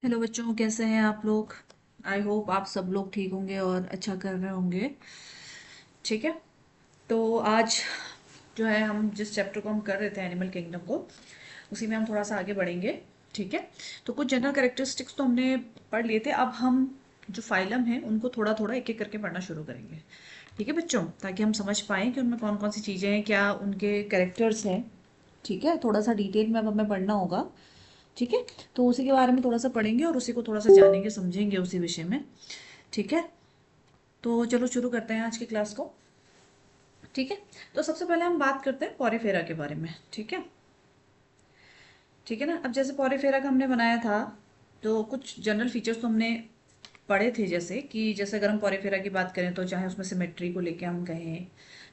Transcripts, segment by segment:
Hello बच्चों, कैसे हैं आप लोग। आई होप आप सब लोग ठीक होंगे और अच्छा कर रहे होंगे। ठीक है। तो आज जो है हम जिस चैप्टर को हम कर रहे थे एनिमल किंगडम को, उसी में हम थोड़ा सा आगे बढ़ेंगे। ठीक है। तो कुछ जनरल कैरेक्टरिस्टिक्स तो हमने पढ़ लिए थे। अब हम जो फाइलम है उनको थोड़ा थोड़ा एक एक करके पढ़ना शुरू करेंगे। ठीक है बच्चों, ताकि हम समझ पाएँ कि उनमें कौन कौन सी चीज़ें हैं, क्या उनके कैरेक्टर्स हैं। ठीक है, थोड़ा सा डिटेल में अब हमें पढ़ना होगा। ठीक है। तो उसी के बारे में थोड़ा सा पढ़ेंगे और उसी को थोड़ा सा जानेंगे समझेंगे उसी विषय में। ठीक है। तो चलो शुरू करते हैं आज की क्लास को। ठीक है। तो सबसे पहले हम बात करते हैं पॉरीफेरा के बारे में। ठीक है। ठीक है ना। अब जैसे पॉरीफेरा का हमने बनाया था, तो कुछ जनरल फीचर्स तो हमने पढ़े थे। जैसे कि जैसे अगर हम पॉरीफेरा की बात करें तो चाहे उसमें सिमेट्री को लेके हम कहें।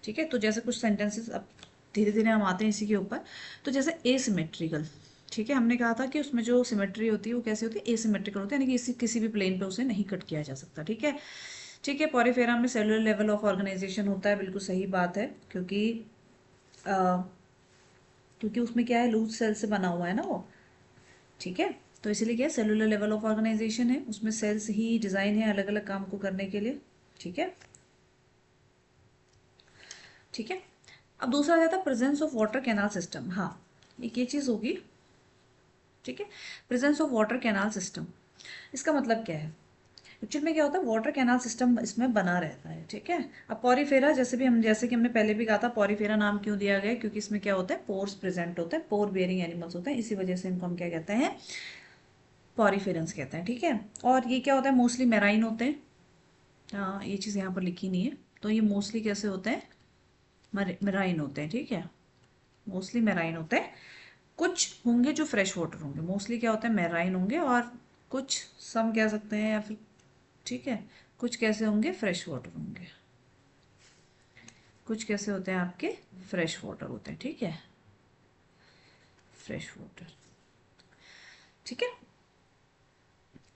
ठीक है। तो जैसे कुछ सेंटेंसेस अब धीरे धीरे हम आते हैं इसी के ऊपर। तो जैसे एसिमेट्रिकल। ठीक है, हमने कहा था कि उसमें जो सिमेट्री होती है वो कैसे होती है, एसिमेट्रिकल होती है, यानी कि किसी भी प्लेन पे उसे नहीं कट किया जा सकता। ठीक है। ठीक है। पॉरीफेरा में सेलुलर लेवल ऑफ ऑर्गेनाइजेशन होता है, बिल्कुल सही बात है। अ, क्योंकि उसमें क्या है, लूज सेल से बना हुआ है ना वो। ठीक है। तो इसीलिए क्या है, सेलुलर लेवल ऑफ ऑर्गेनाइजेशन है, उसमें सेल्स ही डिज़ाइन है अलग अलग काम को करने के लिए। ठीक है। ठीक है। अब दूसरा आ जाता है presence of water canal system. हाँ, एक ये चीज़ होगी। ठीक है। Presence of water canal system, इसका मतलब क्या है। एक्चुअल में क्या होता है, वाटर कैनाल सिस्टम इसमें बना रहता है। ठीक है। अब पॉरीफेरा जैसे कि हमने पहले भी कहा था, पॉरीफेरा नाम क्यों दिया गया है, क्योंकि इसमें क्या होता है, पोर्स प्रेजेंट होता है, पोर बियरिंग एनिमल्स होते हैं, इसी वजह से इनको हम क्या कहते हैं, पॉरीफेरेंस कहते हैं। ठीक है। और ये क्या होता है, मोस्टली मेराइन होते हैं। ये चीज़ यहाँ पर लिखी नहीं है। तो ये मोस्टली कैसे होते हैं, मेराइन होते हैं। ठीक है। मोस्टली मेराइन होते हैं। कुछ होंगे जो फ्रेश वाटर होंगे, मोस्टली क्या होता है, मेराइन होंगे। और कुछ सम कह सकते हैं या फिर, ठीक है, कुछ कैसे होंगे, फ्रेश वाटर होंगे। कुछ कैसे होते हैं आपके, फ्रेश वाटर होते हैं। ठीक है। Fresh water. ठीक है।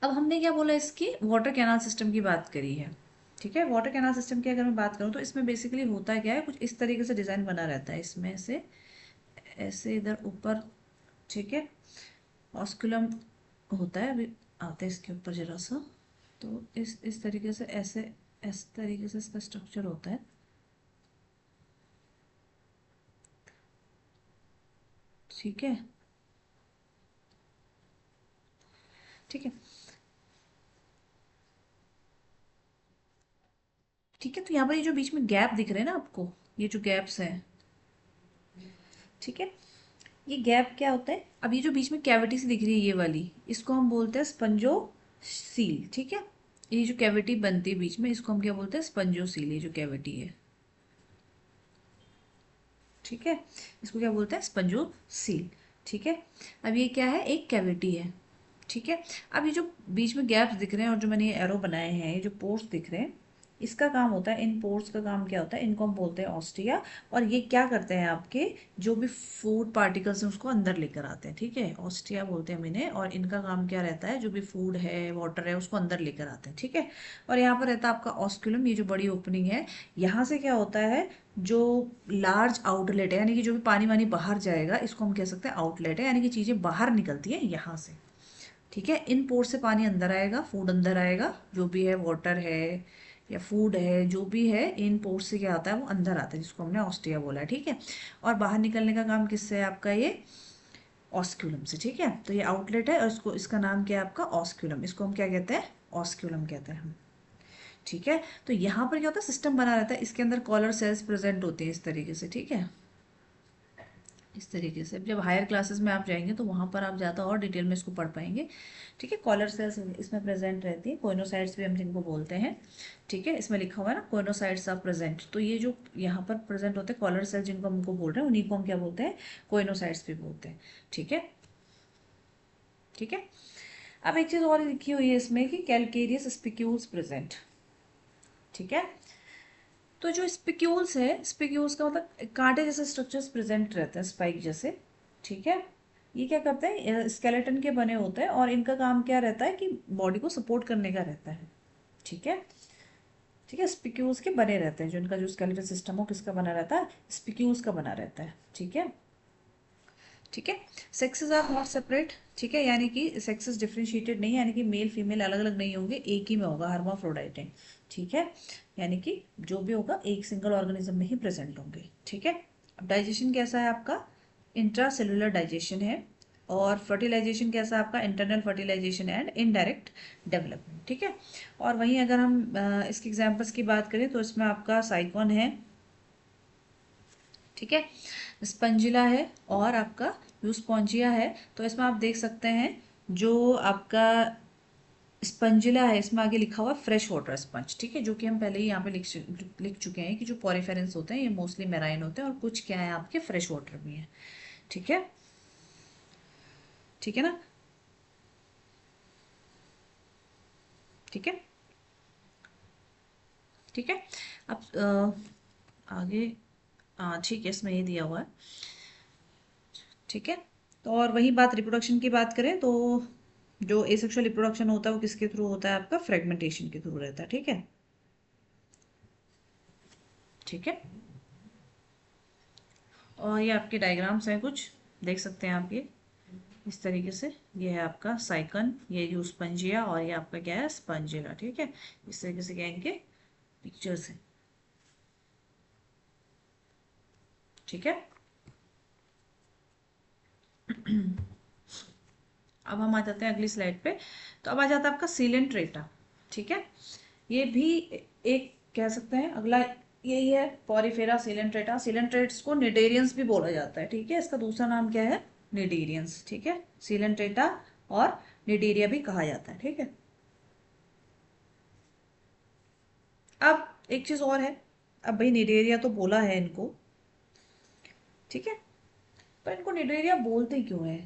अब हमने क्या बोला, इसकी वाटर कैनाल सिस्टम की बात करी है। ठीक है। वाटर कैनाल सिस्टम की अगर मैं बात करूँ तो इसमें बेसिकली होता क्या है, कुछ इस तरीके से डिज़ाइन बना रहता है इसमें से, ऐसे इधर ऊपर। ठीक है। ऑस्कुलम होता है, अभी आते हैं इसके ऊपर जरा सा। तो इस तरीके से ऐसे, इस तरीके से इसका स्ट्रक्चर होता है। ठीक है। ठीक है। ठीक है। तो यहाँ पर ये जो बीच में गैप दिख रहे हैं ना आपको, ये जो गैप्स हैं, ठीक है, ये गैप क्या होता है, अब ये जो बीच में कैविटी सी दिख रही है ये वाली, इसको हम बोलते हैं स्पंजो सील। ठीक है। ये जो कैविटी बनती है बीच में, इसको हम क्या बोलते हैं, स्पंजो सील। ये जो कैविटी है, ठीक है, इसको क्या बोलते हैं, स्पंजो सील। ठीक है। अब ये क्या है, एक कैविटी है। ठीक है। अब ये जो बीच में गैप्स दिख रहे हैं और जो मैंने ये एरो बनाए हैं, ये जो पोर्स दिख रहे हैं, इसका काम होता है, इन पोर्स का काम क्या होता है, इनको हम बोलते हैं ऑस्टिया। और ये क्या करते हैं, आपके जो भी फूड पार्टिकल्स हैं उसको अंदर लेकर आते हैं। ठीक है, ऑस्टिया बोलते हैं हम इन्हें। और इनका काम क्या रहता है, जो भी फूड है, वाटर है, उसको अंदर लेकर आते हैं। ठीक है। और यहाँ पर रहता है आपका ऑस्क्यूलम, ये जो बड़ी ओपनिंग है, यहाँ से क्या होता है, जो लार्ज आउटलेट है, यानी कि जो भी पानी वानी बाहर जाएगा, इसको हम कह सकते हैं आउटलेट है, यानी कि चीज़ें बाहर निकलती हैं यहाँ से। ठीक है। इन पोर्ट से पानी अंदर आएगा, फूड अंदर आएगा, जो भी है, वाटर है या फूड है, जो भी है, इन पोर्ट से क्या आता है, वो अंदर आता है, जिसको हमने ऑस्टिया बोला है। ठीक है। और बाहर निकलने का काम किससे है आपका, ये ऑस्क्यूलम से। ठीक है। तो ये आउटलेट है और इसको, इसका नाम क्या है आपका, ऑस्क्यूलम। इसको हम क्या कहते हैं, ऑस्क्यूलम कहते हैं हम। ठीक है। तो यहाँ पर क्या होता है, सिस्टम बना रहता है, इसके अंदर कॉलर सेल्स प्रेजेंट होते हैं इस तरीके से। ठीक है। इस तरीके से जब हायर क्लासेस में आप जाएंगे तो वहाँ पर आप ज़्यादा और डिटेल में इसको पढ़ पाएंगे। ठीक है। कॉलर सेल्स इसमें प्रेजेंट रहती है, कोइनोसाइट्स भी हम जिनको बोलते हैं। ठीक है। इसमें लिखा हुआ है ना, कोइनोसाइट्स आर प्रेजेंट। तो ये जो यहाँ पर प्रेजेंट होते हैं कॉलर सेल्स, जिनको हमको बोल रहे हैं, उन्हीं को हम क्या बोलते हैं, कोइनोसाइट्स भी बोलते हैं। ठीक है। ठीक है। अब एक चीज़ और लिखी हुई है इसमें कि कैलकेरियस स्पिक्यूल्स प्रेजेंट। ठीक है। तो जो स्पिक्यूल्स है, स्पिक्यूल्स का मतलब कांटे जैसे स्ट्रक्चर्स प्रेजेंट रहते हैं, स्पाइक जैसे। ठीक है। ये क्या करते हैं, स्केलेटन के बने होते हैं और इनका काम क्या रहता है कि बॉडी को सपोर्ट करने का रहता है। ठीक है। ठीक है। स्पिक्यूल्स के बने रहते हैं, जो इनका जो स्केलेटन सिस्टम हो किसका बना रहता है, स्पिक्यूल्स का बना रहता है। ठीक है। ठीक है। सेक्सेस आर नॉट सेपरेट, ठीक है, यानी कि सेक्सेस डिफ्रेंशिएटेड नहीं, यानी कि मेल फीमेल अलग अलग नहीं होंगे, एक ही में होगा, हर्माफ्रोडाइट है, ठीक है, यानी कि जो भी होगा एक सिंगल ऑर्गेनिज्म में ही प्रेजेंट होंगे, ठीक है। अब डाइजेशन कैसा है आपका, इंट्रा सेलुलर डाइजेशन है, और फर्टिलाइजेशन कैसा है आपका, internal fertilization and indirect development, ठीक है। और वहीं अगर हम इसके एग्जाम्पल्स की बात करें तो इसमें आपका साइकोन है, ठीक है, स्पंजिला है, और आपका यूस्पॉन्जिया है। तो इसमें आप देख सकते हैं जो आपका स्पंजिला है, इसमें आगे लिखा हुआ फ्रेश वाटर स्पंज, ठीक है, जो कि हम पहले ही यहाँ पे लिख चुके हैं कि जो पॉरीफेरेंस होते हैं ये मोस्टली मेराइन होते हैं, और कुछ क्या है आपके फ्रेश वाटर भी हैं, ठीक है, ठीक है ना, ठीक है, ठीक है। अब आगे, हाँ ठीक है, इसमें ये दिया हुआ है, ठीक है। तो और वही बात रिप्रोडक्शन की बात करें तो जो एसेक्सुअल रिप्रोडक्शन होता है वो किसके थ्रू होता है आपका, फ्रेगमेंटेशन के थ्रू रहता है, ठीक है, ठीक है। और ये आपके डायग्राम्स हैं कुछ, देख सकते हैं आप ये इस तरीके से, ये है आपका साइकन, ये यूस्पंजिया, और ये आपका क्या है, स्पंजिला, ठीक है, इस तरीके से क्या इनके पिक्चर्स हैं, ठीक है। अब हम आ जाते हैं अगली स्लाइड पे। तो अब आ जाता है आपका सीलेंट्रेटा, ठीक है, ये भी एक कह सकते हैं अगला, यही है पॉरीफेरा सीलेंट्रेटा। सीलेंट्रेट्स को निडेरियंस भी बोला जाता है, ठीक है, इसका दूसरा नाम क्या है, निडेरियंस, ठीक है, सीलेंट्रेटा और निडेरिया भी कहा जाता है, ठीक है। अब एक चीज और है, अब भाई निडेरिया तो बोला है इनको, ठीक है, पर इनको निडेरिया बोलते क्यों है,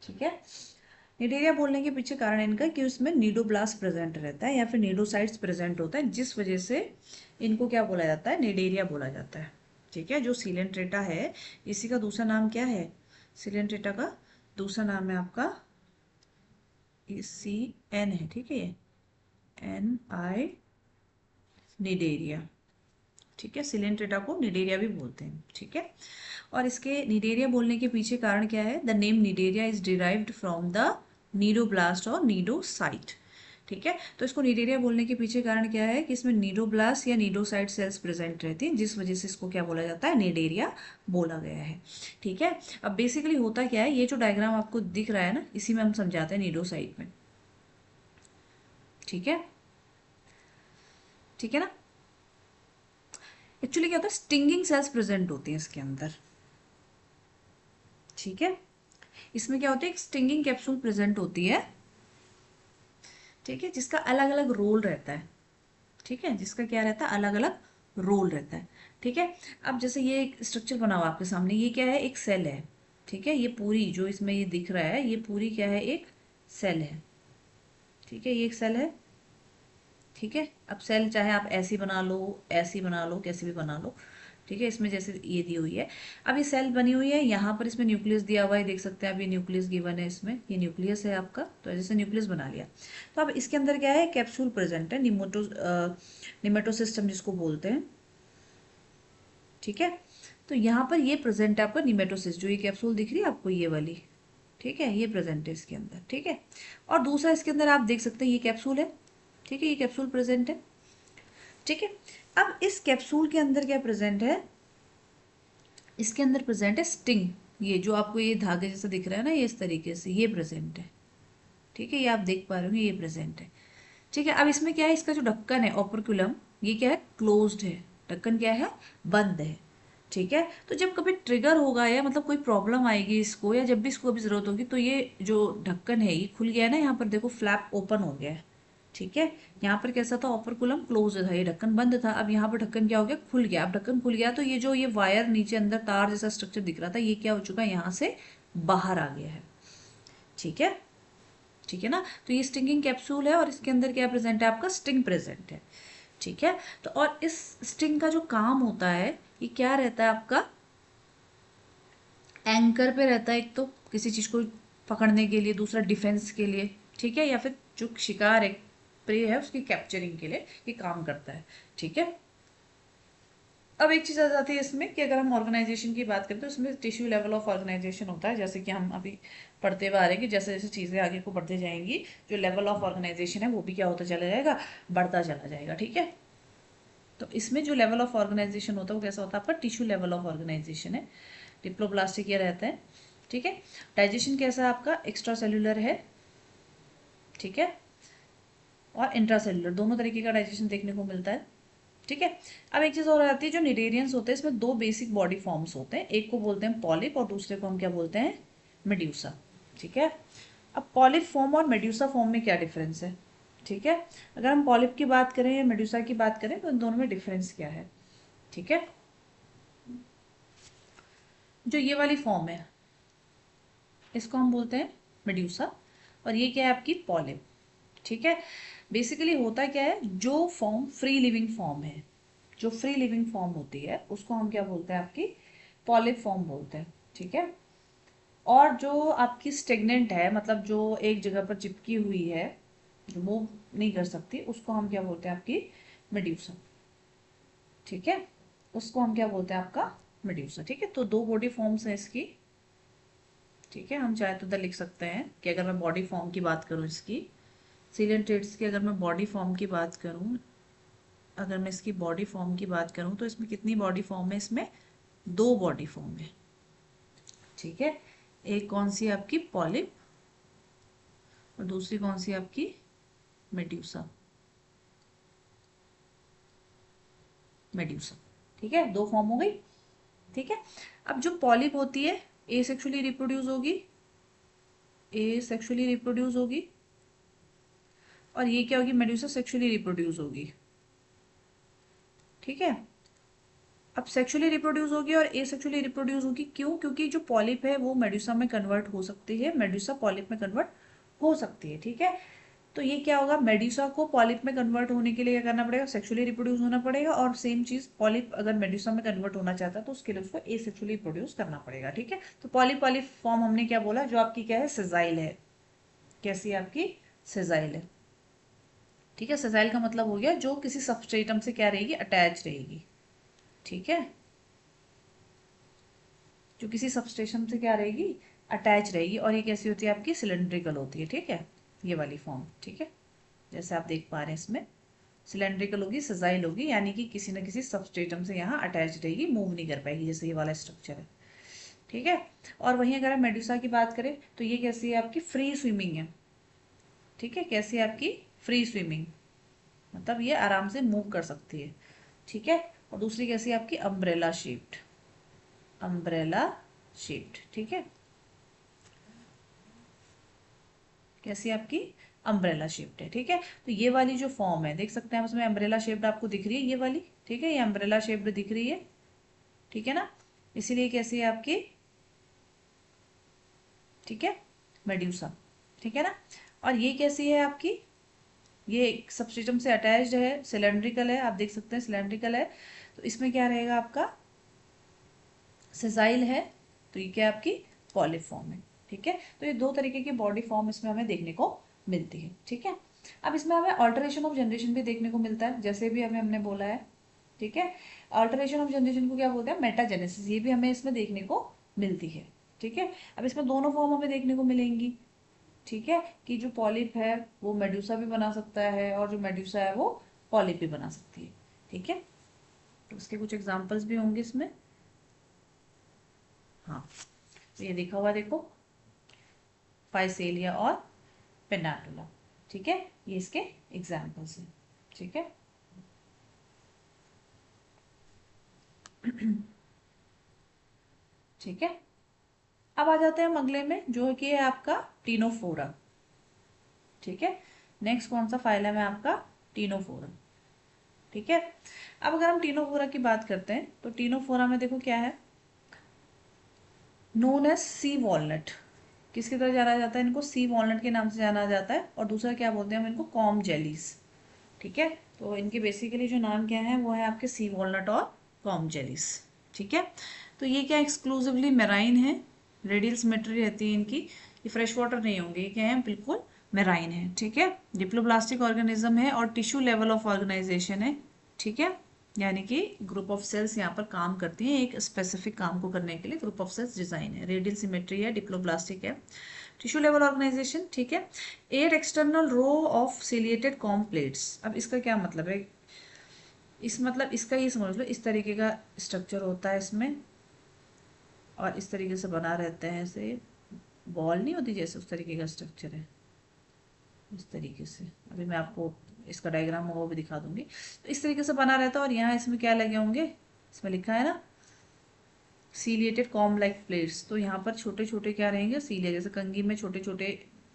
ठीक है। निडेरिया बोलने के पीछे कारण इनका कि उसमें नीडोब्लास्ट प्रेजेंट रहता है या फिर नीडोसाइट्स प्रेजेंट होता है, जिस वजह से इनको क्या बोला जाता है, निडेरिया बोला जाता है, ठीक है। जो सीलेंट्रेटा है इसी का दूसरा नाम क्या है, सीलेंट्रेटा का दूसरा नाम है आपका सी एन है, ठीक है, ये एन आई निडेरिया, ठीक है, सिलेंट्रेटा को निडेरिया भी बोलते हैं, ठीक है। और इसके निडेरिया बोलने के पीछे कारण क्या है, the name Cnidaria is derived from the cnidoblast और नीडोसाइट, ठीक है। तो इसको निडेरिया बोलने के पीछे कारण क्या है कि इसमें नीडोब्लास्ट या नीडोसाइट सेल्स प्रेजेंट रहती हैं, जिस वजह से इसको क्या बोला जाता है, निडेरिया बोला गया है, ठीक है। अब बेसिकली होता क्या है, ये जो डायग्राम आपको दिख रहा है ना, इसी में हम समझाते हैं नीडोसाइट में, ठीक है, ठीक है ना। एक्चुअली क्या होता है, स्टिंगिंग सेल्स प्रेजेंट होती हैं इसके अंदर, ठीक है, इसमें क्या होता है, एक स्टिंगिंग कैप्सूल प्रेजेंट होती है, ठीक है, जिसका अलग अलग रोल रहता है, ठीक है, जिसका क्या रहता है, अलग अलग रोल रहता है, ठीक है। अब जैसे ये एक स्ट्रक्चर बना हुआ आपके सामने, ये क्या है, एक सेल है, ठीक है, ये पूरी जो इसमें ये दिख रहा है ये पूरी क्या है, एक सेल है, ठीक है, ये एक सेल है, ठीक है। अब सेल चाहे आप ऐसी बना लो, ऐसी बना लो, कैसे भी बना लो, ठीक है, इसमें जैसे ये दी हुई है, अब ये सेल बनी हुई है, यहाँ पर इसमें न्यूक्लियस दिया हुआ है, देख सकते हैं, अब ये न्यूक्लियस गिवन है, इसमें ये न्यूक्लियस है आपका, तो जैसे न्यूक्लियस बना लिया। तो अब इसके अंदर क्या है, कैप्सूल प्रेजेंट है, निमेटोसिस्टम जिसको बोलते हैं, ठीक है। तो यहाँ पर ये प्रेजेंट है आपका निमेटोसिस, जो ये कैप्सूल दिख रही है आपको ये वाली, ठीक है, ये प्रेजेंट है इसके अंदर, ठीक है। और दूसरा इसके अंदर आप देख सकते हैं ये कैप्सूल है, ठीक है, ये कैप्सूल प्रेजेंट है, ठीक है। अब इस कैप्सूल के अंदर क्या प्रेजेंट है, इसके अंदर प्रेजेंट है स्टिंग, ये जो आपको ये धागे जैसा दिख रहा है ना, ये इस तरीके से ये प्रेजेंट है, ठीक है, ये आप देख पा रहे होंगे, ये प्रेजेंट है, ठीक है। अब इसमें क्या है, इसका जो ढक्कन है ओपर्कुलम, ये क्या है, क्लोज्ड है, ढक्कन क्या है, बंद है, ठीक है। तो जब कभी ट्रिगर होगा या मतलब कोई प्रॉब्लम आएगी इसको, या जब भी इसको अभी जरूरत होगी, तो ये जो ढक्कन है ये खुल गया है ना, यहाँ पर देखो फ्लैप ओपन हो गया है, ठीक है। यहाँ पर कैसा था, ऑपरकुलम क्लोज था, ये ढक्कन बंद था, अब यहाँ पर ढक्कन क्या हो गया, खुल गया। अब ढक्कन खुल गया तो ये जो ये वायर नीचे अंदर तार जैसा स्ट्रक्चर दिख रहा था, ये क्या हो चुका है, यहाँ से बाहर आ गया है, ठीक है, ठीक है ना। तो ये स्टिंगिंग कैप्सूल है और इसके अंदर क्या प्रेजेंट है, आपका स्टिंग प्रेजेंट है, ठीक है। तो और इस स्टिंग का जो काम होता है, ये क्या रहता है आपका, एंकर पे रहता है, एक तो किसी चीज को पकड़ने के लिए, दूसरा डिफेंस के लिए, ठीक है, या फिर जो शिकार है, प्रे है, उसकी कैप्चरिंग के लिए ये काम करता है, ठीक है। अब एक चीज़ आ जाती है इसमें कि अगर हम ऑर्गेनाइजेशन की बात करें तो इसमें टिश्यू लेवल ऑफ ऑर्गेनाइजेशन होता है, जैसे कि हम अभी पढ़ते हुए आ रहे हैं कि जैसे जैसे चीज़ें आगे को बढ़ते जाएंगी जो लेवल ऑफ ऑर्गेनाइजेशन है वो भी क्या होता चला जाएगा, बढ़ता चला जाएगा। ठीक है, तो इसमें जो लेवल ऑफ ऑर्गेनाइजेशन होता है वो कैसा होता है आपका, टिश्यू लेवल ऑफ ऑर्गेनाइजेशन है। डिप्लोब्लास्टिक ये रहते हैं। ठीक है, डाइजेशन कैसा है आपका, एक्स्ट्रा सेल्यूलर है। ठीक है, और इंट्रा सेल्यूलर, दोनों तरीके का डाइजेशन देखने को मिलता है। ठीक है, अब एक चीज़ और आती है, जो निडेरियंस होते हैं इसमें दो बेसिक बॉडी फॉर्म्स होते हैं, एक को बोलते हैं पॉलिप और दूसरे को हम क्या बोलते हैं, मेड्यूसा। ठीक है, अब पॉलिप फॉर्म और मेड्यूसा फॉर्म में क्या डिफरेंस है। ठीक है, अगर हम पॉलिप की बात करें या मेड्यूसा की बात करें तो इन दोनों में डिफरेंस क्या है। ठीक है, जो ये वाली फॉर्म है इसको हम बोलते हैं मेड्यूसा और ये क्या है आपकी पॉलिप। ठीक है, बेसिकली होता क्या है, जो फॉर्म फ्री लिविंग फॉर्म है, जो फ्री लिविंग फॉर्म होती है उसको हम क्या बोलते हैं, आपकी पॉलिप फॉर्म बोलते हैं। ठीक है, और जो आपकी स्टेगनेंट है, मतलब जो एक जगह पर चिपकी हुई है, जो मूव नहीं कर सकती, उसको हम क्या बोलते हैं, आपकी मेड्यूसा। ठीक है, उसको हम क्या बोलते हैं, आपका मेड्यूसा। ठीक है, तो दो बॉडी फॉर्म्स हैं इसकी। ठीक है, हम चाहे तो इधर लिख सकते हैं कि अगर मैं बॉडी फॉर्म की बात करूँ इसकी, सीलियंट्रेट्स की अगर मैं बॉडी फॉर्म की बात करूँ, अगर मैं इसकी बॉडी फॉर्म की बात करूँ तो इसमें कितनी बॉडी फॉर्म है, इसमें दो बॉडी फॉर्म है। ठीक है, एक कौन सी आपकी पॉलिप और दूसरी कौन सी आपकी मेड्यूसा। मेड्यूसा, ठीक है, दो फॉर्म हो गई। ठीक है, अब जो पॉलिप होती है ए सेक्सुअली रिप्रोड्यूस होगी, ए सेक्सुअली रिप्रोड्यूस होगी, और ये क्या होगी, मेड्यूसा सेक्सुअली रिप्रोड्यूस होगी। ठीक है, अब सेक्सुअली रिप्रोड्यूस होगी और ए सेक्सुअली रिप्रोड्यूस होगी, क्यों, क्योंकि जो पॉलिप है वो मेड्यूसा में कन्वर्ट हो सकती है, मेड्यूसा पॉलिप में कन्वर्ट हो सकती है। ठीक है, तो ये क्या होगा, मेड्यूसा को पॉलिप में कन्वर्ट होने के लिए क्या करना पड़ेगा, सेक्सुअली रिप्रोड्यूस होना पड़ेगा, और सेम चीज पॉलिप अगर मेड्यूसा में कन्वर्ट होना चाहता है तो उसके लिए उसको ए सेक्सुअली रिप्रोड्यूस करना पड़ेगा। ठीक है, तो पॉलिप वाली फॉर्म हमने क्या बोला, जो आपकी क्या है, सेजाइल है। कैसी है आपकी, सेजाइल है। ठीक है, सेजाइल का मतलब हो गया जो किसी सबस्ट्रेटम से क्या रहेगी, अटैच रहेगी। ठीक है, जो किसी सबस्टेशन से क्या रहेगी, अटैच रहेगी, और ये कैसी होती है आपकी, सिलेंड्रिकल होती है। ठीक है, ये वाली फॉर्म। ठीक है, जैसे आप देख पा रहे हैं इसमें सिलेंड्रिकल होगी, सजाइल होगी, यानी कि किसी न किसी सबस्टेटम से यहाँ अटैच रहेगी, मूव नहीं कर पाएगी, जैसे ये वाला स्ट्रक्चर है। ठीक है, और वहीं अगर हम मेडुसा की बात करें तो ये कैसी है आपकी, फ्री स्विमिंग है। ठीक है, कैसी है आपकी, फ्री स्विमिंग, मतलब ये आराम से मूव कर सकती है। ठीक है, और दूसरी कैसी है आपकी, अम्ब्रेला शेप्ड, अम्ब्रेला शेप्ड। ठीक है, कैसी आपकी, अम्ब्रेला शेप्ड है। ठीक है, तो ये वाली जो फॉर्म है देख सकते हैं उसमें अम्ब्रेला शेप्ड आपको दिख रही है, ये वाली। ठीक है, ये अम्ब्रेला शेप्ड दिख रही है। ठीक है ना, इसीलिए कैसी है आपकी, ठीक है, मेड्यूसा। ठीक है ना, और ये कैसी है आपकी, ये सबस्ट्रेटम से अटैच्ड है, सिलेंड्रिकल है, आप देख सकते हैं सिलेंड्रिकल है, तो इसमें क्या रहेगा आपका, सेजाइल है, तो ये क्या आपकी पॉलिप फॉर्म है। ठीक है, तो ये दो तरीके की बॉडी फॉर्म इसमें हमें देखने को मिलती है। ठीक है, अब इसमें हमें ऑल्टरेशन ऑफ जनरेशन भी देखने को मिलता है, जैसे भी हमें हमने बोला है। ठीक है, ऑल्टरेशन ऑफ जनरेशन को क्या बोलते हैं, मेटाजेनेसिस, ये भी हमें इसमें देखने को मिलती है। ठीक है, अब इसमें दोनों फॉर्म हमें देखने को मिलेंगी। ठीक है, कि जो पॉलिप है वो मेड्यूसा भी बना सकता है और जो मेड्यूसा है वो पॉलिप भी बना सकती है। ठीक है, तो उसके कुछ एग्जांपल्स भी होंगे इसमें। हाँ, तो ये देखा हुआ देखो, फाइसेलिया और पेनाटुला। ठीक है, ये इसके एग्जाम्पल्स हैं। ठीक है, ठीक है, अब आ जाते हैं हम अगले में, जो कि है आपका टीनोफोरा। ठीक है, नेक्स्ट कौन सा फाइलम है आपका, टीनोफोरा। ठीक है, अब अगर हम टीनोफोरा की बात करते हैं तो टीनोफोरा में देखो क्या है, नोन एज सी वॉलनट, किसकी तरह जाना जाता है इनको, सी वॉलनट के नाम से जाना जाता है, और दूसरा क्या बोलते हैं हम इनको, कॉम जेलीज। ठीक है, तो इनके बेसिकली जो नाम क्या है वो है आपके सी वॉलनट और कॉम जेलीज। ठीक है, तो ये क्या एक्सक्लूसिवली मेराइन है, रेडियल सिमेट्री रहती है इनकी, ये फ्रेश वाटर नहीं होंगे, ये क्या है, बिल्कुल मेराइन है। ठीक है, डिप्लोब्लास्टिक ऑर्गेनिज्म है और टिश्यू लेवल ऑफ ऑर्गेनाइजेशन है। ठीक है, यानी कि ग्रुप ऑफ सेल्स यहाँ पर काम करती हैं एक स्पेसिफिक काम को करने के लिए। ग्रुप ऑफ सेल्स डिजाइन है, रेडियल सिमेट्री है, डिप्लोब्लास्टिक है, टिश्यू लेवल ऑर्गेनाइजेशन। ठीक है। 8 external row of ciliated comb plates. अब इसका क्या मतलब है, इस मतलब इसका ये समझ लो, इस तरीके का स्ट्रक्चर होता है इसमें, और इस तरीके से बना रहता है, ऐसे बॉल नहीं होती जैसे, उस तरीके का स्ट्रक्चर है, इस तरीके से। अभी मैं आपको इसका डायग्राम होगा वो भी दिखा दूंगी। तो इस तरीके से बना रहता है, और यहाँ इसमें क्या लगे होंगे, इसमें लिखा है ना सीलिएटेड कॉम लाइक प्लेट्स। तो यहाँ पर छोटे छोटे क्या रहेंगे, सीलिया, जैसे कंघी में छोटे छोटे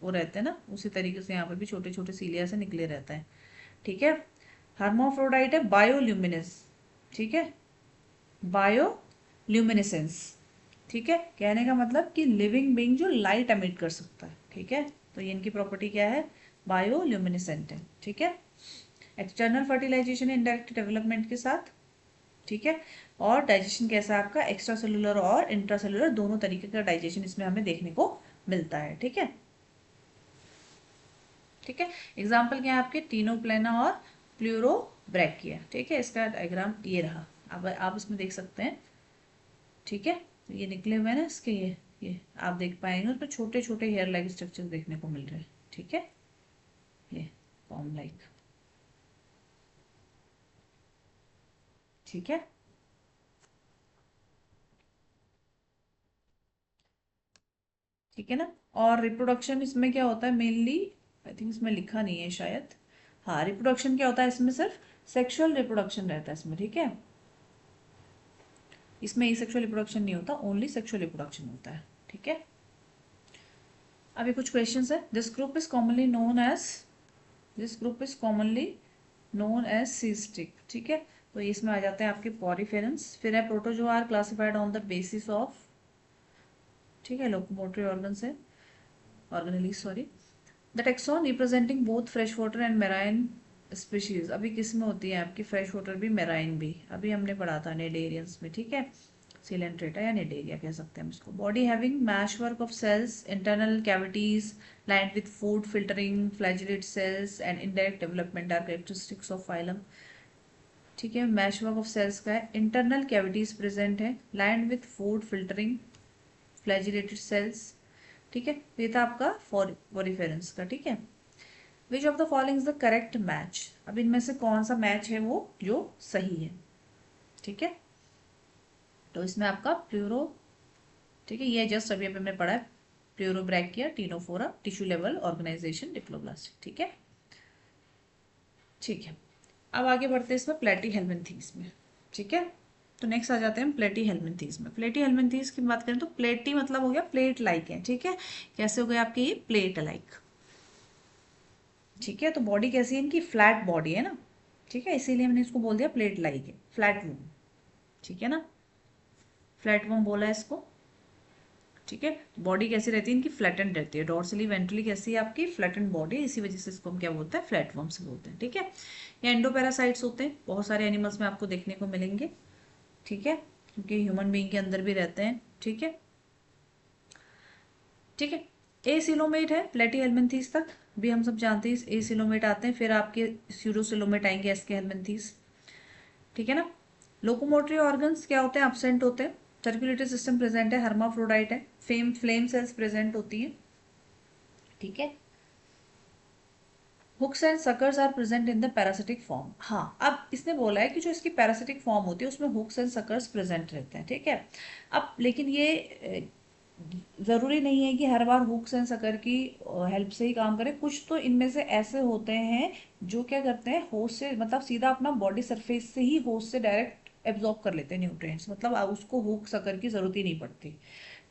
वो रहते हैं ना, उसी तरीके से यहाँ पर भी छोटे छोटे सीलिया से निकले रहता है। ठीक है। हर्माफ्रोडाइट है, बायोल्यूमिनेस। ठीक है, बायोल्यूमिनेसेंस। ठीक है, कहने का मतलब कि लिविंग बीइंग जो लाइट एमिट कर सकता है। ठीक है, तो ये इनकी प्रॉपर्टी क्या है, बायोल्यूमिनेसेंट है। ठीक है। एक्सटर्नल फर्टिलाइजेशन है इनडायरेक्ट डेवलपमेंट के साथ। ठीक है। और डाइजेशन कैसा है आपका, एक्स्ट्रा सेलुलर और इंट्रा सेलुलर दोनों तरीके का डाइजेशन इसमें हमें देखने को मिलता है। ठीक है। ठीक है। एग्जाम्पल क्या है आपके, टीनोप्लेना और प्लूरोब्रैकिया। ठीक है, इसका डायग्राम ये रहा, अब आप इसमें देख सकते हैं। ठीक है, तो ये निकले हुए हैं ना इसके, ये आप देख पाएंगे, उसमें छोटे छोटे हेयर लाइक स्ट्रक्चर देखने को मिल रहे हैं। ठीक है, ये फॉर्म लाइक। ठीक है। ठीक है ना। और रिप्रोडक्शन इसमें क्या होता है मेनली, आई थिंक इसमें लिखा नहीं है शायद। हाँ, रिप्रोडक्शन क्या होता है इसमें, सिर्फ सेक्सुअल रिप्रोडक्शन रहता है इसमें। ठीक है, इसमें सेक्सुअल रिप्रोडक्शन नहीं होता, ओनली सेक्सुअल रिप्रोडक्शन होता है। ठीक है। अभी कुछ क्वेश्चंस है। This group is commonly known as cystic. ठीक है, तो इसमें आ जाते हैं आपके पॉरीफेरेंस। फिर है protozoa are classified on the basis of, ठीक है, लोकोमोटरी ऑर्गन्स है, organelle sorry. The taxon representing both fresh water and marine species. अभी किस में होती है आपकी, फ्रेश वाटर भी मेराइन भी, अभी हमने पढ़ा था नेडेरियंस में। ठीक है, सिलेंट्रेटा या नेडेरिया कह सकते हैं हम इसको। Body having mesh work of cells, internal cavities lined with food filtering, flagellate cells and indirect development are characteristics of phylum. ठीक है, मैश वर्क ऑफ सेल्स का है, इंटरनल कैविटीज प्रेजेंट है, lined with food filtering, flagellated sales. ठीक है, तो ये था आपका फॉरिफेरेंस का। ठीक है। Which of the following is the correct match. अब इनमें से कौन सा मैच है वो जो सही है। ठीक है, तो इसमें आपका प्लूरो, ठीक है, ये जस्ट अभी अभी हमने पढ़ा है, Pleurobrachia, Ctenophora, tissue level organisation, डिप्लोब्लास्ट। ठीक है। ठीक है, अब आगे बढ़ते हैं इसमें प्लेटी हेलमिंथीज में। ठीक है, तो नेक्स्ट आ जाते हैं प्लेटी हेलमिंथीज में। प्लेटी हेलमिंथीज की बात करें तो प्लेटी मतलब हो गया प्लेट लाइक है। ठीक है, कैसे हो गए आपके ये प्लेट लाइक। ठीक है, तो बॉडी कैसी है इनकी, फ्लैट बॉडी है ना। ठीक है, इसीलिए मैंने इसको बोल दिया प्लेट लाइक है, फ्लैट वूम। ठीक है ना, फ्लैट वूम बोला है इसको। ठीक है, बॉडी कैसी रहती है इनकी, फ्लैटेंड रहती है, डॉर्सली वेंट्रली कैसी है आपकी, फ्लैटेंड बॉडी, इसी वजह से इसको हम क्या बोलते हैं, फ्लैट वॉर्म्स बोलते हैं। ठीक है, ये एंडोपैरासाइट्स होते हैं, बहुत सारे एनिमल्स में आपको देखने को मिलेंगे। ठीक है, क्योंकि ह्यूमन बीइंग के अंदर भी रहते हैं। ठीक है। ठीक है, ए सिलोमेट है प्लेटी हेलमिंथीज तक भी हम सब जानते हैं, ए सिलोमेट आते हैं, फिर आपके स्यूडोसिलोमेट आएंगे एस के हेलमिंथीज। ठीक है ना। लोकोमोटरी ऑर्गन्स क्या होते हैं, एब्सेंट होते हैं। सर्कुलेटरी सिस्टम प्रेजेंट है, हर्माफ्रोडाइट है, फ्लेम सेल्स प्रेजेंट होती हैं। ठीक है, hooks and suckers are present in the parasitic form. हाँ, अब इसने बोला है कि जो इसकी पैरासिटिक फॉर्म होती है उसमें हुक्स एंड सकर्स प्रेजेंट रहते हैं। ठीक है, अब लेकिन ये ज़रूरी नहीं है कि हर बार हुक्स एंड सकर की हेल्प से ही काम करे। कुछ तो इनमें से ऐसे होते हैं जो क्या करते हैं, होस्ट से मतलब सीधा अपना बॉडी सरफेस से ही होस्ट से डायरेक्ट एब्जॉर्ब कर लेते हैं न्यूट्रिएंट्स, मतलब उसको हुक सकर की ज़रूरत ही नहीं पड़ती।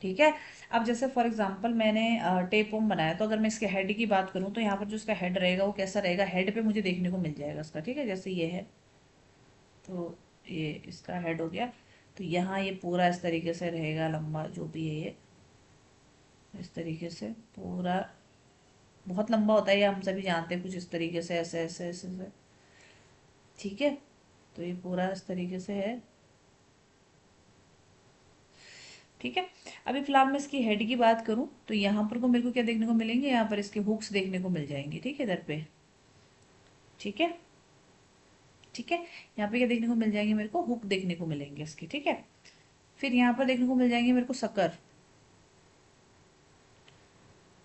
ठीक है, अब जैसे फॉर एग्जांपल मैंने टेपवर्म बनाया, तो अगर मैं इसके हेड की बात करूँ तो यहाँ पर जो इसका हेड रहेगा वो कैसा रहेगा, हेड पे मुझे देखने को मिल जाएगा इसका। ठीक है, जैसे ये है, तो ये इसका हेड हो गया, तो यहाँ ये पूरा इस तरीके से रहेगा, लंबा जो भी है ये इस तरीके से पूरा, बहुत लंबा होता है ये, हम सभी जानते हैं, कुछ इस तरीके से ऐसे ऐसे ऐसे ऐसे। ठीक है, तो ये पूरा इस तरीके से है। ठीक है, अभी फिलहाल मैं इसकी हेड की बात करूं तो यहाँ पर को मेरे को क्या देखने को मिलेंगे, यहाँ पर इसके हुक्स देखने को मिल जाएंगे। ठीक है, इधर पे। ठीक है, ठीक है, यहाँ पे क्या देखने को मिल जाएंगे मेरे को, हुक देखने को मिलेंगे इसके, ठीक है। फिर यहाँ पर देखने को मिल जाएंगे मेरे को सकर,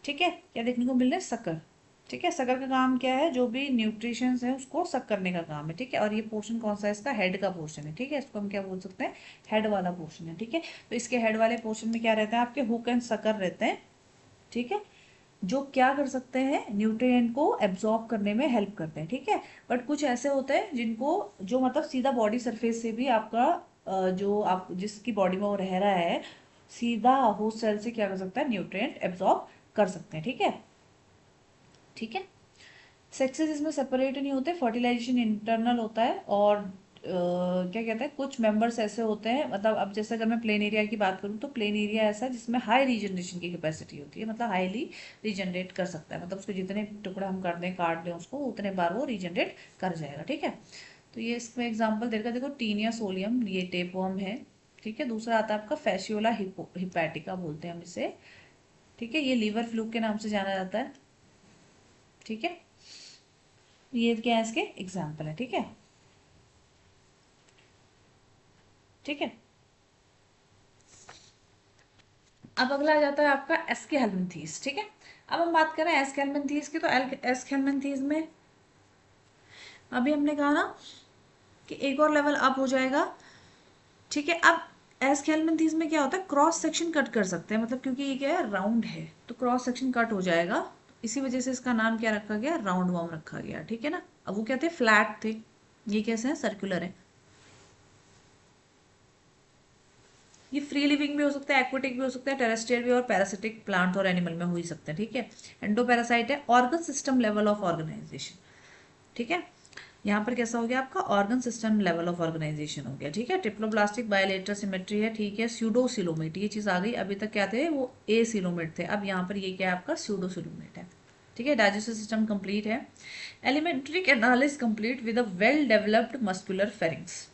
ठीक है, क्या देखने को मिल रहा है, सकर, ठीक है। सकर का काम क्या है, जो भी न्यूट्रिशंस है उसको सक करने का काम है, ठीक है। और ये पोर्शन कौन सा है, इसका हेड का पोर्शन है, ठीक है, इसको हम क्या बोल सकते हैं, हेड वाला पोर्शन है, ठीक है। तो इसके हेड वाले पोर्शन में क्या रहता है, आपके हुक एंड सकर रहते हैं, ठीक है, जो क्या कर सकते हैं, न्यूट्रिएंट को एब्जॉर्ब करने में हेल्प करते हैं, ठीक है। बट कुछ ऐसे होते हैं जिनको, जो मतलब सीधा बॉडी सरफेस से भी आपका जो आप जिसकी बॉडी में वो रह रहा है, सीधा होस्ट सेल से क्या कर सकता है, न्यूट्रिएंट एब्जॉर्ब कर सकते हैं, ठीक है, ठीक है। सेक्सेस इसमें सेपरेट नहीं होते, फर्टिलाइजेशन इंटरनल होता है। और क्या कहते हैं, कुछ मेंबर्स ऐसे होते हैं, मतलब अब जैसे अगर मैं प्लेन एरिया की बात करूँ तो प्लेन एरिया ऐसा है जिसमें हाई रीजनरेशन की कैपेसिटी होती है, मतलब हाईली रीजनरेट कर सकता है, मतलब उसके जितने टुकड़े हम कर दें, काट दें उसको, उतने बार वो रीजनरेट कर जाएगा, ठीक है। तो ये इसमें एग्जाम्पल देगा, देखो टीनिया सोलियम, ये टेपवर्म है, ठीक है। दूसरा आता है आपका फैसियोला हिपैटिका बोलते हैं हम इसे, ठीक है, ये लीवर फ्लूक के नाम से जाना जाता है, ठीक है। ये क्या है, इसके एग्जाम्पल है, ठीक है, ठीक है। अब अगला आ जाता है आपका एस्केल्मेंथीस, ठीक है। अब हम बात करें एस्केल्मेंथीस की, तो एस्केल्मेंथीस में अभी हमने कहा ना कि एक और लेवल अप हो जाएगा, ठीक है। अब एस्केल्मेंथीस में क्या होता है, क्रॉस सेक्शन कट कर सकते हैं, मतलब क्योंकि ये क्या है, राउंड है, तो क्रॉस सेक्शन कट हो जाएगा, इसी वजह से इसका नाम क्या रखा गया, राउंड वॉर्म रखा गया, ठीक है ना। अब वो क्या थे, फ्लैट थे, ये कैसे हैं, सर्कुलर है। ये फ्री लिविंग भी हो सकता है, एक्वेटिक भी हो सकता है, टेरेस्ट्रियल भी, और पैरासिटिक प्लांट और एनिमल में हो ही सकते हैं, ठीक है। एंडोपैरासाइट है, organ system level of organization, ठीक है। यहाँ पर कैसा हो गया आपका, organ system level of organization हो गया, ठीक है। ट्रिप्लोब्लास्टिक बायोलेटरल सिमेट्री है, ठीक है। स्यूडोसिलोमेट, ये चीज़ आ गई, अभी तक क्या थे, वो ए सिलोमेट थे, अब यहाँ पर ये क्या है आपका, स्यूडोसिलोमेट है, ठीक है। डाइजेस्टिव सिस्टम कंप्लीट है। Alimentary canal is complete with a well developed muscular pharynx,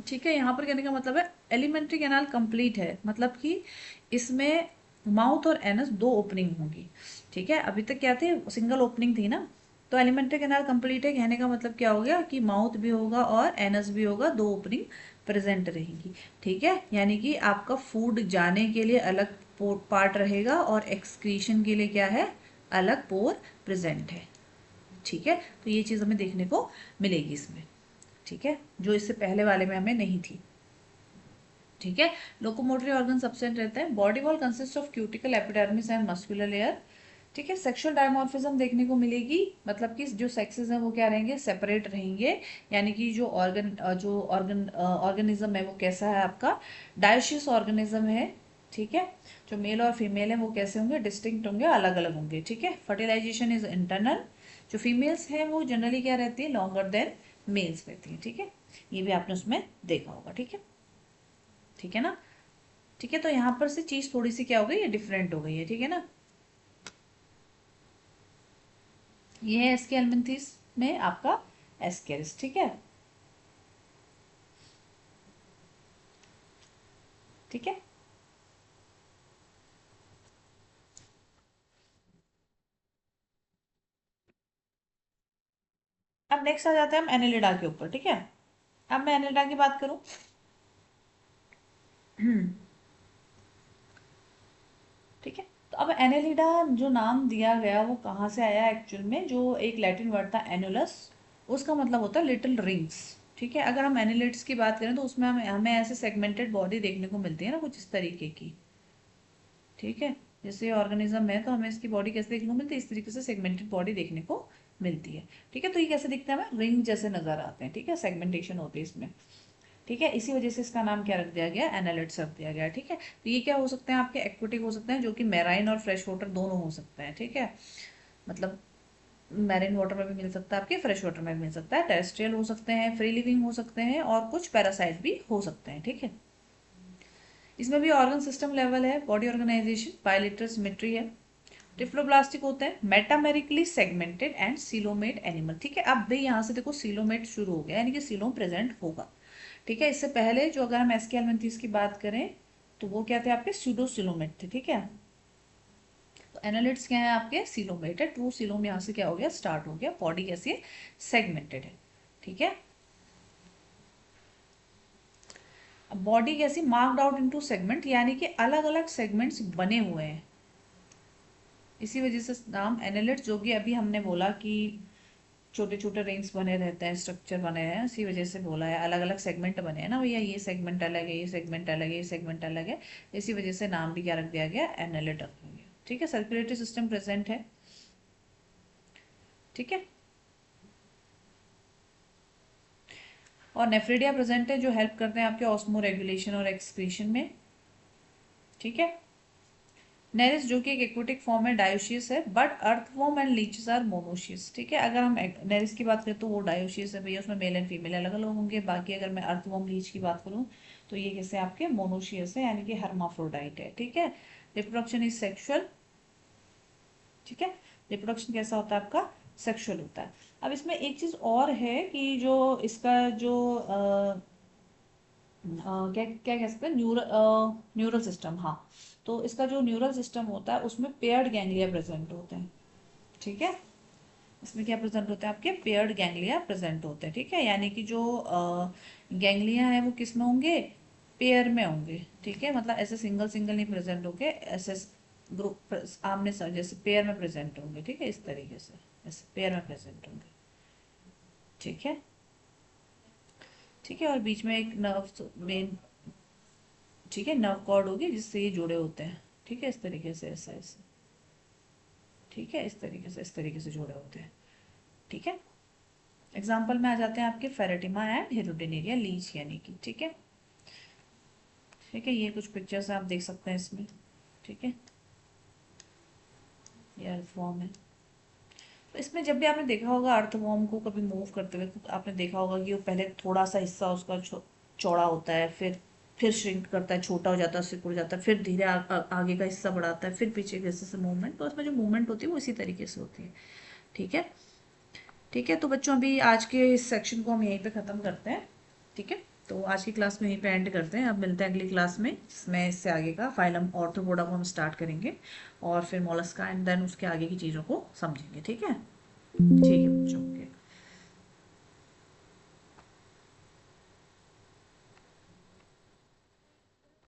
ठीक है। यहाँ पर कहने का मतलब है एलिमेंट्री कैनाल कंप्लीट है, मतलब कि इसमें माउथ और एनस दो ओपनिंग होंगी, ठीक है। अभी तक क्या थे, सिंगल ओपनिंग थी ना, तो एलिमेंट्री कैनाल कंप्लीट है, कहने का मतलब क्या हो गया कि माउथ भी होगा और एनस भी होगा, दो ओपनिंग प्रेजेंट रहेंगी, ठीक है। यानी कि आपका फूड जाने के लिए अलग पार्ट रहेगा और एक्सक्रीशन के लिए क्या है, अलग पोर प्रेजेंट है, ठीक है। तो ये चीज़ हमें देखने को मिलेगी इसमें, ठीक है, जो इससे पहले वाले में हमें नहीं थी, ठीक है। लोकोमोटरी ऑर्गन सबसेंट रहते हैं। Body wall consist of cuticle, epidermis and muscular layer, ठीक है। सेक्सुअल डायमॉर्फिज्म देखने को मिलेगी, मतलब कि जो सेक्सेस हैं वो क्या रहेंगे, सेपरेट रहेंगे, यानी कि जो ऑर्गेनिज्म है वो कैसा है आपका, डायोशियस ऑर्गेनिज्म है, ठीक है। जो मेल और फीमेल है वो कैसे होंगे, डिस्टिंक्ट होंगे, अलग अलग होंगे, ठीक है। फर्टिलाइजेशन इज इंटरनल, जो फीमेल्स हैं वो जनरली क्या रहती है, लॉन्गर देन मेल्स रहती है, ठीक है। ये भी आपने उसमें देखा होगा, ठीक है, ठीक है ना, ठीक है। तो यहाँ पर से चीज थोड़ी सी क्या हो गई है, डिफरेंट हो गई है, ठीक है ना। ये है एस्केल्मेंथिस में आपका एस्केरिस, ठीक है, ठीक है। अब नेक्स्ट आ जाते हैं हम एनेलिडा के ऊपर, ठीक है। अब मैं एनेलिडा की बात करूं, ठीक है। तो अब एनेलिडा जो नाम दिया गया वो कहाँ से आया, एक्चुअल में जो एक लैटिन वर्ड था एनुलस, उसका मतलब होता है लिटिल रिंग्स, ठीक है। अगर हम एनिलिड्स की बात करें तो उसमें हमें ऐसे सेगमेंटेड बॉडी देखने को मिलती है ना, कुछ इस तरीके की, ठीक है। जैसे ऑर्गेनिज्म है तो हमें इसकी बॉडी कैसे देखने को मिलती है, इस तरीके से सेगमेंटेड बॉडी देखने को मिलती है, ठीक है। तो ये कैसे दिखता है, हमें रिंग जैसे नजर आते हैं, ठीक है, सेगमेंटेशन होती है इसमें, ठीक है। इसी वजह से इसका नाम क्या रख दिया गया, एनालिट्स रख दिया गया, ठीक है। तो ये क्या हो सकते हैं, आपके एक्वेटिक हो सकते हैं, जो कि मैराइन और फ्रेश वाटर दोनों हो सकते हैं, ठीक है। मतलब मैरिन वाटर में भी मिल सकता है, आपके फ्रेश वाटर में भी मिल सकता है, टेरेस्ट्रियल हो सकते हैं, फ्री लिविंग हो सकते हैं, और कुछ पैरासाइट भी हो सकते हैं, ठीक है। इसमें भी ऑर्गन सिस्टम लेवल है, बॉडी ऑर्गेनाइजेशन, बायोलिटरल सिमेट्री है। टिफ्लोब्लास्टिक होते हैं, metamerically segmented and coelomate animal, ठीक है। अब भी यहाँ से देखो सीलोमेट शुरू हो गया, यानी कि सीलोम प्रेजेंट होगा, ठीक है। इससे पहले जो अगर हम एस्केल्मेंथीस की बात करें तो वो क्या थे, आपके स्यूडोसिलोमेट थे, ठीक है। तो एनालिट्स क्या है, आपके सीलोमेट है, ट्रू सीलोम यहाँ से क्या हो गया, स्टार्ट हो गया, बॉडी कैसी है, सेगमेंटेड है, ठीक है। बॉडी कैसी, मार्क्ड आउट इनटू सेगमेंट, यानी कि अलग अलग सेगमेंट्स बने हुए हैं, इसी वजह से नाम एनालिट, जो कि अभी हमने बोला कि छोटे छोटे रिंग्स बने रहते हैं, स्ट्रक्चर बने हैं, इसी वजह से बोला है अलग अलग सेगमेंट बने हैं ना भैया, ये सेगमेंट अलग है, ये सेगमेंट अलग है, ये सेगमेंट अलग है, इसी वजह से नाम भी क्या रख दिया गया, एनालिट रख दिया गया। ठीक है, सर्कुलेटरी सिस्टम प्रेजेंट है। ठीक है, और नेफ्रिडिया प्रेजेंट है, जो हेल्प करते हैं आपके ऑस्मो रेगुलेशन और एक्सक्रीशन में। ठीक है, नेरिस जो कि एक एक्वेटिक फॉर्म है, डायोशियस है, but earthworm and leeches are monoecious. ठीक है, अगर हम नेरिस की बात करें तो वो डायोशियस है भैया, उसमें मेल एंड फीमेल अलग अलग होंगे। बाकी अगर मैं अर्थवॉर्म लीच की बात करूँ तो ये कैसे आपके मोनोशियस है, यानी कि हर्माफ्रोडाइट है। ठीक है, रिप्रोडक्शन इज सेक्सुअल। ठीक है, रिप्रोडक्शन कैसा होता है आपका, सेक्सुअल होता है। अब इसमें एक चीज और है कि जो इसका जो क्या क्या कह सकते हैं, न्यूरल सिस्टम, हाँ, तो इसका जो न्यूरल सिस्टम होता है उसमें पेयर्ड गैंग्लिया प्रेजेंट होते हैं। ठीक है, इसमें क्या प्रेजेंट होते हैं, आपके पेयर्ड गैंग्लिया प्रेजेंट होते हैं। ठीक है, यानी कि जो गैंग्लिया है वो किस में होंगे, पेयर में होंगे। ठीक है, मतलब ऐसे सिंगल सिंगल नहीं प्रेजेंट होंगे, ऐसे ग्रुप आमने सामने जैसे पेयर में प्रेजेंट होंगे। ठीक है, इस तरीके से ऐसे पेयर में प्रेजेंट होंगे। ठीक है, ठीक है, और बीच में एक नर्व मेन, ठीक है, नर्व कॉर्ड होगी जिससे ये जुड़े होते हैं। ठीक है, इस तरीके से ऐसे ऐसे, ठीक है, इस तरीके से जुड़े होते हैं। ठीक है, एग्जाम्पल में आ जाते हैं आपके फेरेटिमा एंड हेरोडेनेरिया लीच, यानी कि, ठीक है। ठीक है, ये कुछ पिक्चर्स आप देख सकते हैं इसमें। ठीक है, ये अर्थवॉर्म है। तो इसमें जब भी आपने देखा होगा अर्थवॉर्म को कभी मूव करते हुए, तो आपने देखा होगा कि वो पहले थोड़ा सा हिस्सा उसका चौड़ा होता है, फिर श्रिंक करता है, छोटा हो जाता है, सिकुड़ जाता है, फिर धीरे आगे का हिस्सा बढ़ाता है, फिर पीछे के हिस्से से मूवमेंट, तो उसमें जो मूवमेंट होती है वो इसी तरीके से होती है। ठीक है, ठीक है, तो बच्चों अभी आज के इस सेक्शन को हम यहीं पे ख़त्म करते हैं। ठीक है, तो आज की क्लास में यहीं पे एंड करते हैं, अब मिलते हैं अगली क्लास में, जिसमें इससे आगे का फाइलम ऑर्थोपोडा को हम स्टार्ट करेंगे, और फिर मोलस्का एंड देन उसके आगे की चीज़ों को समझेंगे। ठीक है, ठीक है बच्चों।